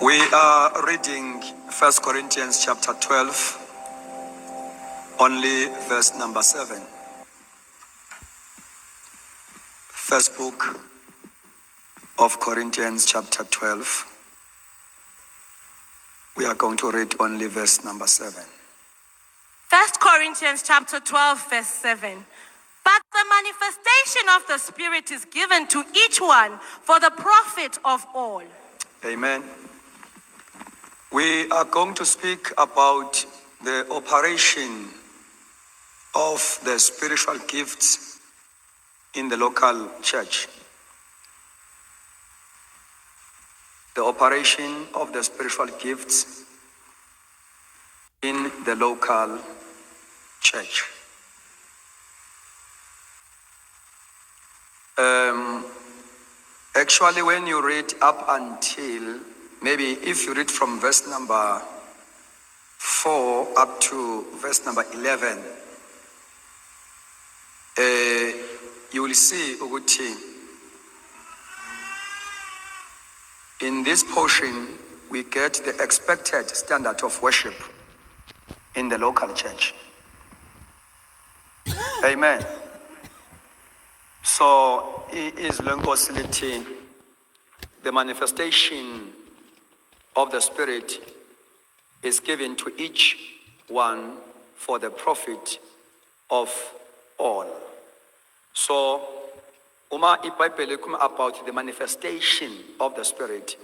We are reading 1 Corinthians chapter 12, only verse number 7. First book of Corinthians chapter 12. We are going to read only verse number 7. 1 Corinthians chapter 12, verse 7. But the manifestation of the Spirit is given to each one for the profit of all. Amen. We are going to speak about the operation of the spiritual gifts in the local church. The operation of the spiritual gifts in the local church. Actually, when you read up until, maybe if you read from verse number 4 up to verse number 11, you will see ukuthi in this portion we get the expected standard of worship in the local church. Amen. So is Lenkosilithi, the manifestation of the Spirit is given to each one for the profit of all. So uma iBhayibheli ikhuluma about the manifestation of the Spirit,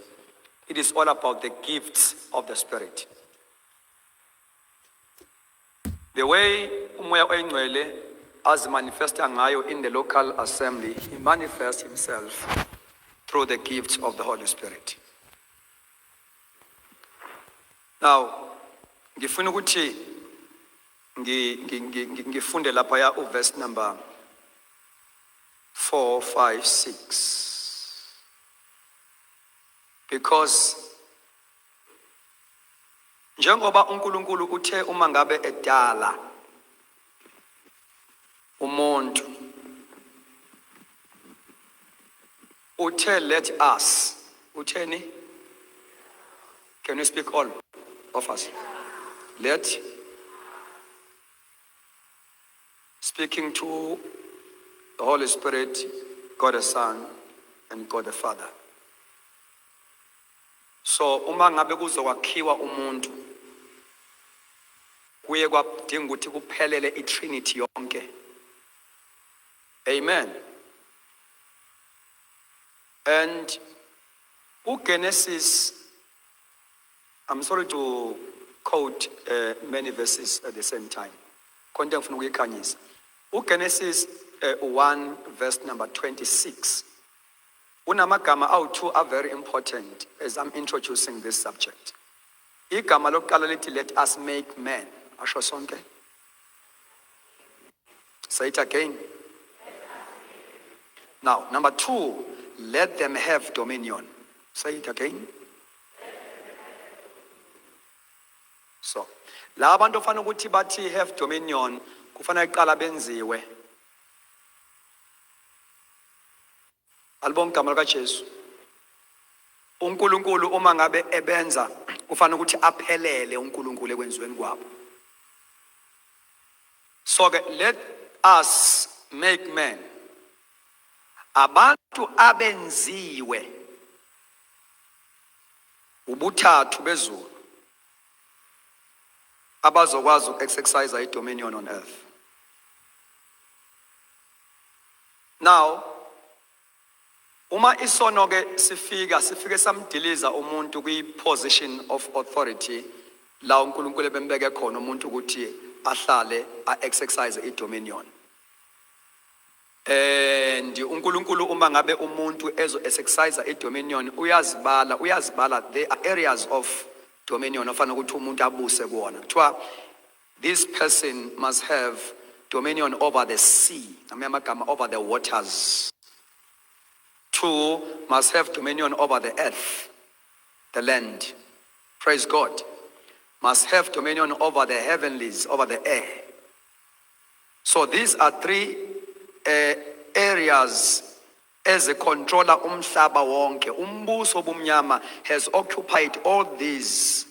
it is all about the gifts of the Spirit. The way umoya oyingcwele azimanifesta ngayo in the local assembly, he manifests himself through the gifts of the Holy Spirit. Now, ngifuna ukuthi ngifunde lapha ya verse number 4, 5, 6. Because njengoba uNkulunkulu uthe uma ngabe edala umuntu, uthe let us, utheni? Can you speak all of us? Let, speaking to the Holy Spirit, God the Son, and God the Father. So uma ngabe kuzokwakhiwa umuntu, kuye kwadinga ukuthi kuphelele iTrinity yonke. Amen. And Genesis, I'm sorry to quote many verses at the same time. Genesis 1 verse number 26. Unamagama awu-2 are very important as I'm introducing this subject. Igama lokuqala lithi let us make man. Asho sonke? Say it again. Now, number 2, let them have dominion. Say it again. So, la abantu ofana ukuthi bathi have dominion, kufanele iqala benziwe. Alibonga igama likaJesu. uNkulunkulu uma ngabe ebenza, kufanele ukuthi aphelele uNkulunkulu ekwenziweni kwabo. So let us make man. Abantu abenziwe ubuthathu bezulu abazokwazi uku-exercise i-dominion on earth. Now, uma isono ke sifike samdiliza umuntu kwi-position of authority la uNkulunkulu bembeke khona umuntu ukuthi ahlale a-exercise i-dominion. And uNkulunkulu uma ngabe umuntu exercise i-dominion uyazibala there are areas of dominion ofana ukuthi umuntu abuse kuona. Kuthiwa this person must have dominion over the sea, over the waters. 2, must have dominion over the earth, the land. Praise God. Must have dominion over the heavenlies, over the air. So these are 3 areas ezicontrola umhlaba wonke. Umbuso obumnyama has occupied all these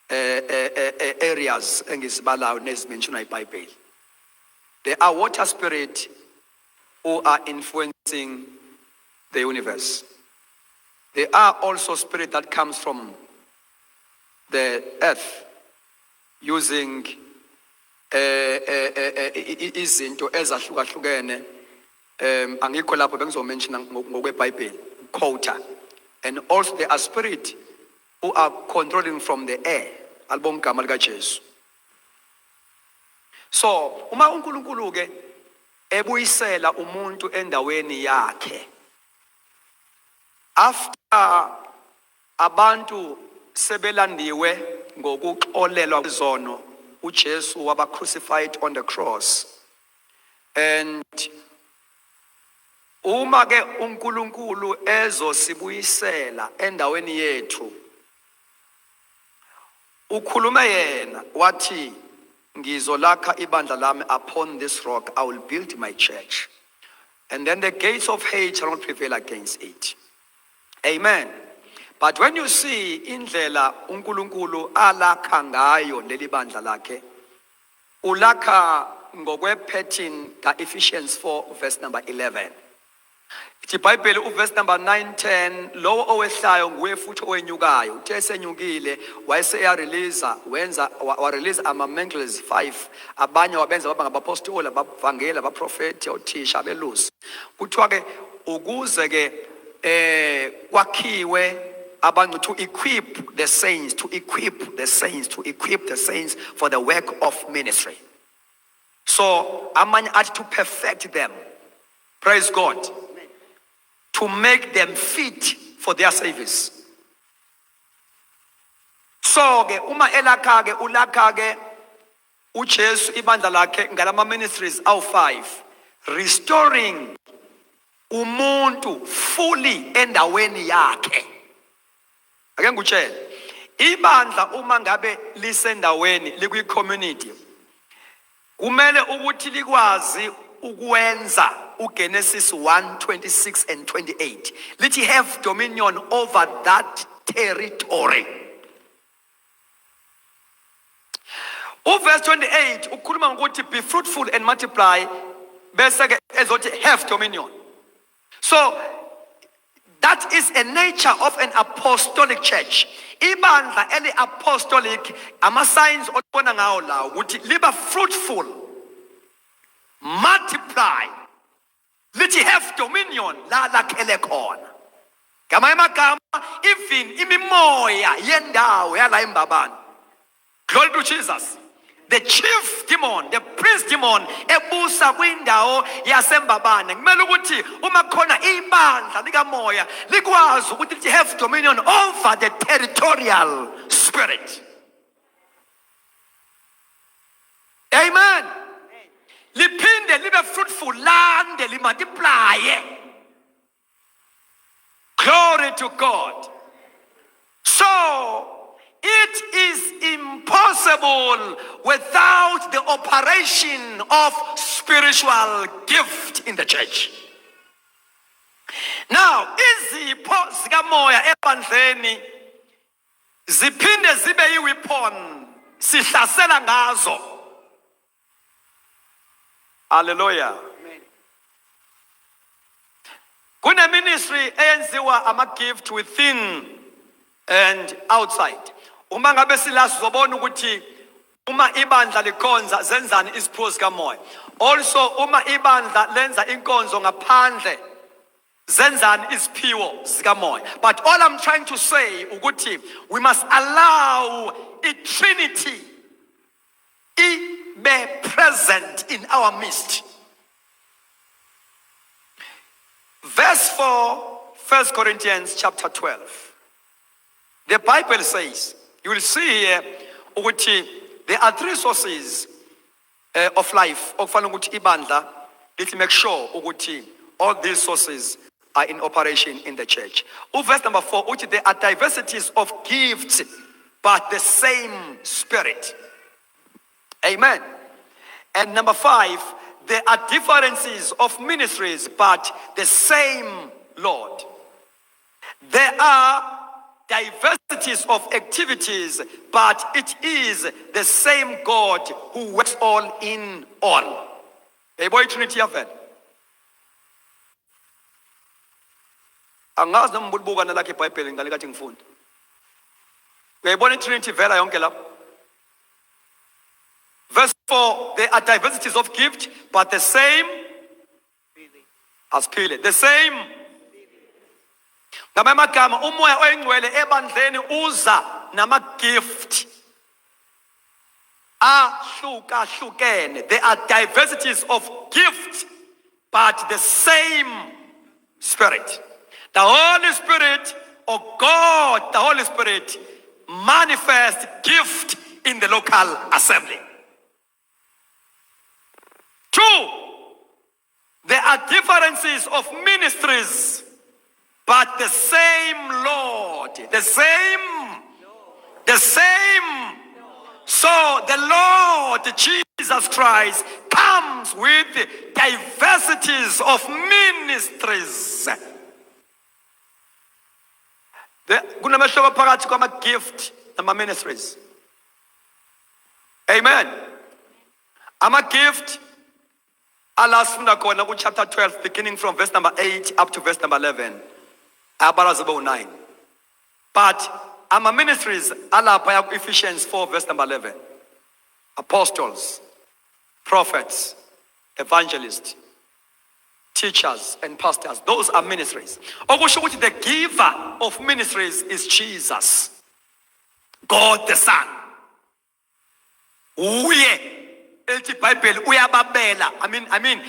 areas engizibalayo nezimentionwa iBhayibheli. There are water spirits who are influencing the universe. There are also spirits that comes from the earth using izinto ezahlukahlukene. Angikho lapho bengizomention ngokweBhayibheli quota. And also there are spirits who are controlling from the air. Albon igama lika Jesu. So, uma uNkulunkulu ke ebuyisela umuntu endaweni yakhe. After abantu sebelandiwe ngokuxolelwa izono, uJesu waba crucified on the cross. And uma ke uNkulunkulu ezosibuyisela endaweni yethu, ukhulume yena wathi ngizolakha ibandla lami, upon this rock I will build my church, and then the gates of hate shall not prevail against it. Amen. But when you see indlela uNkulunkulu alakha ngayo leli bandla lakhe, ulakha ngokwe-pattern ka-Ephesians 4 verse number 11. Ithi iBhayibheli uverse number 9-10, lowo owehlayo nguye futhi owenyukayo. Uthe esenyukile warelease ama-mantles 5. Abanye wabenza baba ngabapostoli, abavangeli, abaprofeti, othisha, abelusi. Kuthiwa ke ukuze ke kwakhiwe abantu, to equip the saints for the work of ministry. So amanye athi to perfect them. Praise God. To make them fit for their service. So ke uma elakha ke ulakha ke uJesu ibandla lakhe ngalama ministries awu 5, restoring umuntu fully endaweni yakhe. Ake ngikutshele, ibandla uma ngabe lisendaweni likwi community, kumele ukuthi likwazi ukwenza uGenesis 1:26 and 28. Lithi have dominion over that territory. Verse 28 ukhuluma ngokuthi be fruitful and multiply, bese ke ezothi have dominion. So that is a nature of an apostolic church. Ibandla eli apostolic, ama signs obona ngawo la ukuthi liba fruitful, multiply, lithi have dominion la lakhele khona. Ngamanye amagama, even imimoya yendawo yala imbabane. Glory to Jesus. The chief demon, the prince demon, ebusa kwindawo yasembabane. Kumele ukuthi uma khona ibandla likamoya likwazi ukuthi lithi have dominion over the territorial spirit. Amen. Liphinde libe fruitful, lande limultiply. Glory to God. So it is impossible without the operation of spiritual gift in the church. Now, izipho zikamoya ebandleni ziphinde zibe yiweapon sihlasela ngazo. Hallelujah. Kune ministry eyenziwa ama-gift within and outside. Uma ngabe silazi zobona ukuthi uma ibandla likhonza zenzani izipho zikamoya. Also uma ibandla lenza inkonzo ngaphandle zenzani iziphiwo zikamoya. But all I'm trying to say ukuthi we must allow a Trinity be present in our midst. Verse 4, 1 Corinthians chapter 12. The Bible says, you will see here, ukuthi there are 3 sources of life. Okufanele ukuthi ibandla lithi make sure ukuthi all these sources are in operation in the church. Verse number 4, ukuthi there are diversities of gifts, but the same Spirit. Amen. And number 5, there are differences of ministries, but the same Lord. There are diversities of activities, but it is the same God who works all in all. Uyayibona iTrinity yavela. Angazi noma mbulibukana lakhe iBhayibheli ngalikathi ngifunda. Uyayibona iTrinity vela yonke lapho. Verse 4, there are diversities of gift, but the same as Phile. The same. Ngamanye amagama umoya oyingcwele ebandleni uza nama-gift ahlukahlukene. There are diversities of gift, but the same Spirit. The Holy Spirit, or God, the Holy Spirit, manifests gift in the local assembly. 2, there are differences of ministries, but the same Lord. The same. So the Lord Jesus Christ comes with diversities of ministries. Kunamehluko phakathi kwama-gift nama-ministries. Amen. Ama-gift alasifunda khona ku-chapter 12, beginning from verse number 8 up to verse number 11. Ayabala zibe 9. But ama-ministries alapha Ephesians 4 verse number 11. Apostles, prophets, evangelists, teachers, and pastors. Those are ministries. Okusho ukuthi the giver of ministries is Jesus, God the Son. Uye elithi iBhayibheli uyababela. I mean,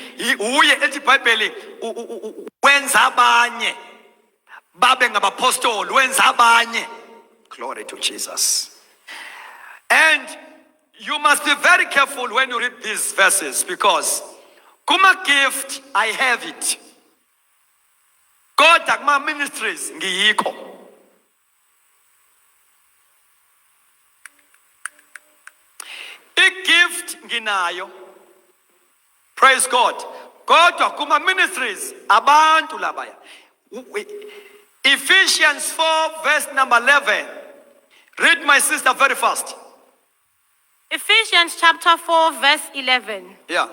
uye elithi iBhayibheli wenza abanye babe ngabapostoli, wenza abanye. Glory to Jesus. And you must be very careful when you read these verses, because kuma gift I have it, kodwa kuma ministries ngiyikho. I-gift nginayo, praise God, kodwa kuma ministries abantu labaya. Ephesians 4 verse number 11. Read, my sister, very fast. Ephesians chapter 4 verse 11. Yeah.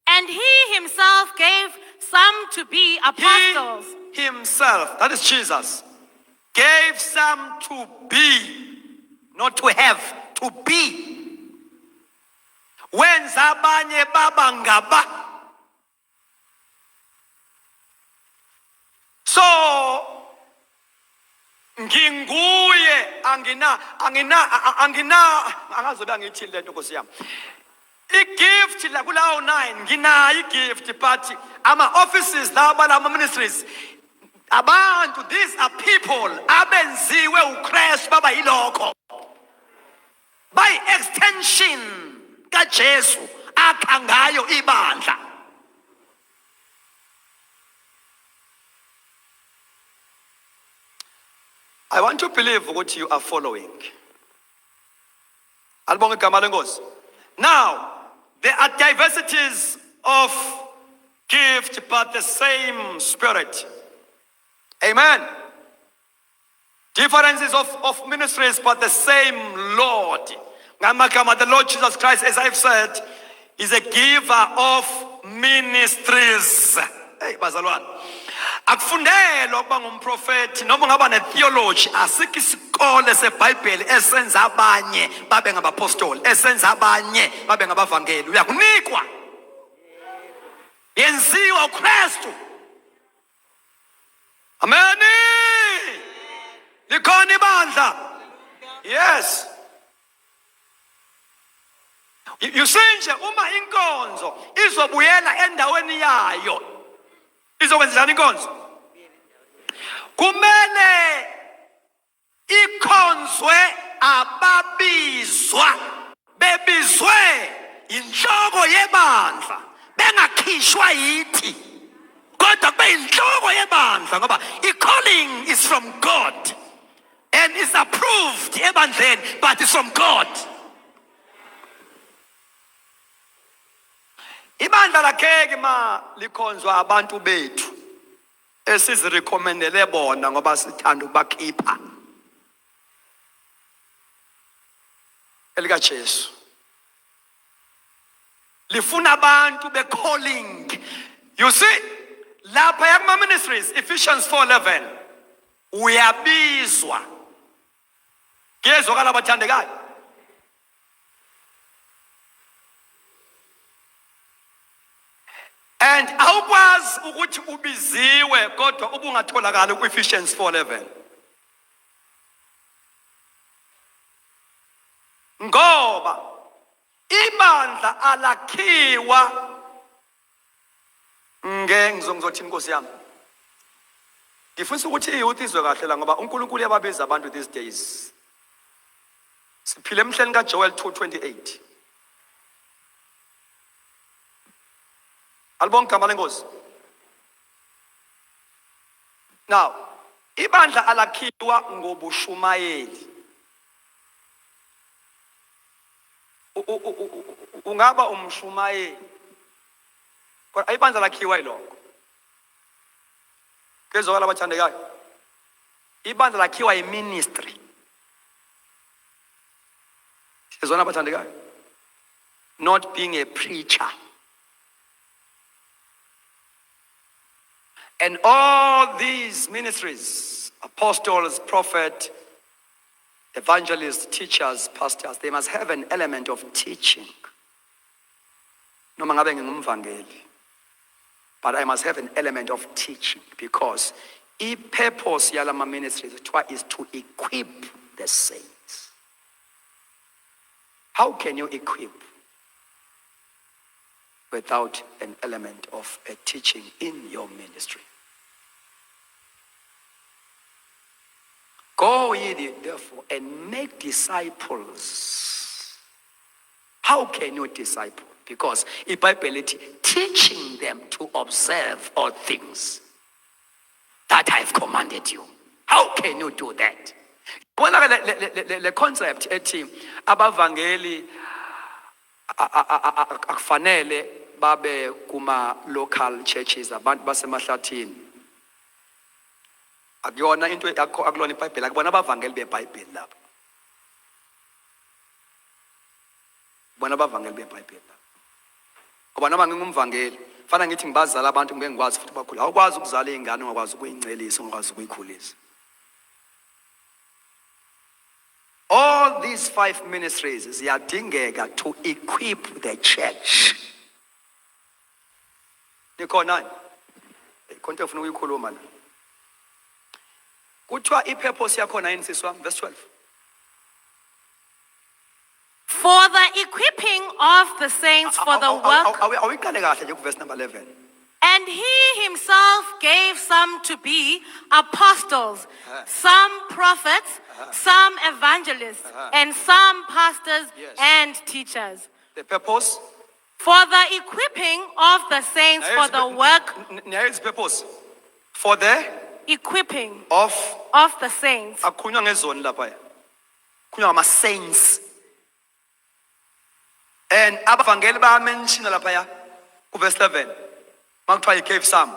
And he himself gave some to be apostles. He himself, that is Jesus, gave some to be, not to have, to be. When zabanye baba ngaba. So nginguye angina angazobe ngithi lento Nkosi yami. I-gift la kulawo 9 nginayo i-gift, but ama offices laba lama ministries abantu, these are people abenziwe uChrist baba yilokho. By extension kaJesu akha ngayo ibandla. I want to believe what you are following. Alibonga igama lenkosi. Now, there are diversities of gift, but the same Spirit. Amen. Differences of ministries, but the same Lord. The Lord Jesus Christ, as I've said, is a giver of ministries. Hey, bazalwane. Akufundelwa ukuba ngumprofeti noma ungaba ne-theology. Asikho isikole seBhayibheli esenza abanye babe ngabapostoli, esenza abanye babe ngabavangeli. Uyakunikwa. Yenziwa uKristu. Amen. Likhona ibandla. Yes. You see nje uma inkonzo izobuyela endaweni yayo, izokwenzani inkonzo? Kumele ikhonzwe ababizwa, bebizwe inhloko yebandla, bengakhishwa yithi, kodwa kube inhloko yebandla, ngoba i-calling is from God and is approved ebandleni, but it's from God. Ibandla lakheke ma likhonzwa abantu bethu esizirecommendele bona ngoba sithanda ukubakhipha. Elika Jesu. Lifuna abantu be-calling. You see, lapha yakuma ministries, Ephesians 4:11. Uyabizwa. Kuyezwakala abathandekayo. And awukwazi ukuthi ubiziwe kodwa ubungatholakala ku-Ephesians 4:11. Ngoba ibandla alakhiwa ngizothini Nkosi yami. Ngifisa ukuthi iyouth izwe kahle la ngoba uNkulunkulu uyababiza abantu these days. Siphile emhleni kaJoel 2:28. Alibonga igama leNkosi. Now, ibandla alakhiwa ngobushumayeli. Ungaba umshumayeli. Kodwa ibandla lakhiwa yiloko. Kezwakala abathandekayo. Ibandla lakhiwa yiministry. Sizona abathandekayo. Not being a preacher. And all these ministries, apostles, prophet, evangelists, teachers, pastors, they must have an element of teaching. Noma ngabe ngingumvangeli, but I must have an element of teaching because i-purpose yalama ministries is to equip the saints. How can you equip without an element of a teaching in your ministry? Go ye therefore and make disciples. How can you disciple? Because iBhayibheli teaching them to observe all things that I've commanded you. How can you do that? The concept ethi abavangeli akufanele babe kuma local churches abantu basemahlathini. Akuyona into akulona iBhayibheli akubona abavangeli beBhayibheli lapha. Bona abavangeli beBhayibheli lapha. Ngoba noma ngingumvangeli, fana ngithi ngibazala abantu ngeke ngikwazi futhi bakhula. Awukwazi ukuzala izingane ungakwazi ukuyincelisa, ungakwazi ukuyikhulisa. All these 5 ministries ziyadingeka to equip the church. Nikhona? Konke ufuna ukuyikhuluma la. Kuthiwa ipurpose yakhona yini siswa verse 12. For the equipping of the saints for the work, Awiqale kahle nje ku verse number 11. and he himself gave some to be apostles, some prophets, some evangelists, and some pastors Yes. and teachers. The purpose. For the equipping of the saints for the work, Here's purpose. For the equipping of the saints. akukhulunywa ngezoni lapha. Kukhulunywa ngama saints. And abavangeli bayamention lapha ku verse 11. Makuthiwa he gave some.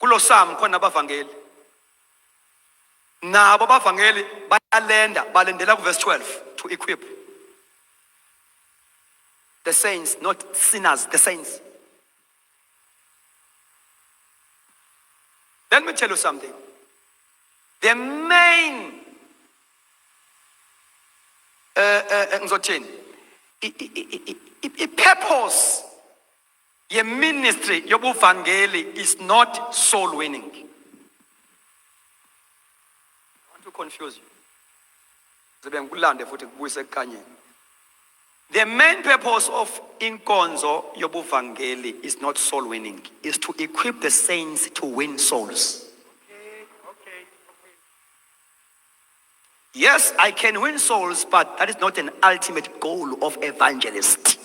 Kulo some khona abavangeli. Nabo abavangeli balendela ku verse 12 to equip the saints, not sinners, the saints. Let me tell you something. The main purpose ye ministry yobuvangeli is not soul winning. I want to confuse you. The main purpose of inkonzo yobuvangeli is not soul winning, is to equip the saints to win souls. Okay. Yes, I can win souls, but that is not an ultimate goal of evangelist.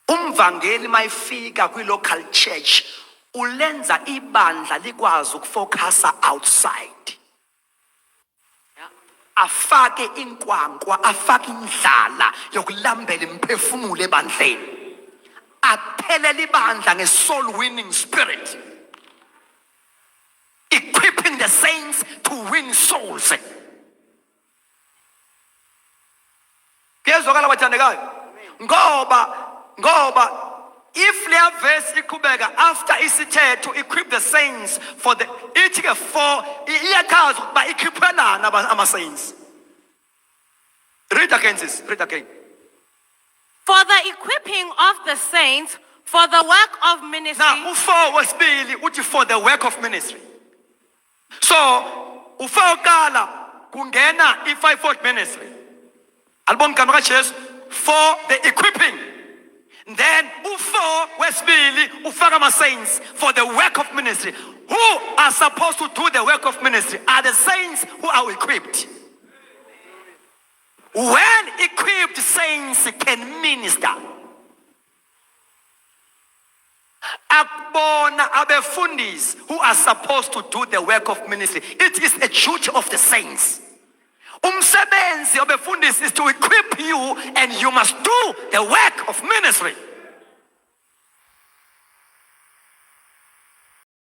Umvangeli mayifika kwi-local church, ulenza ibandla likwazi ukufocusa outside. Afake inkwankwa, afake indlala yokulambela imphefumulo ebandleni. aphelele ibandla nge-soul winning spirit, equipping the saints to win souls. Kuyezwakala bathandekayo? Ngoba if leya verse iqhubeka after isithe to equip the saints for the ithi ke for iyachaza ukuba equipelana ama-saints. Read again, sis. Read again. For the equipping of the saints for the work of ministry. Now, u4 wesibili uthi for the work of ministry. So, u4 uqala kungena i-fivefold ministry. Albon igama kaJesu for the equipping. Then u4 wesibili ufaka ama-saints for the work of ministry. Who are supposed to do the work of ministry are the saints who are equipped. When equipped saints can minister. Akubona abefundisi who are supposed to do the work of ministry. It is a duty of the saints. Umsebenzi obefundisi is to equip you, and you must do the work of ministry.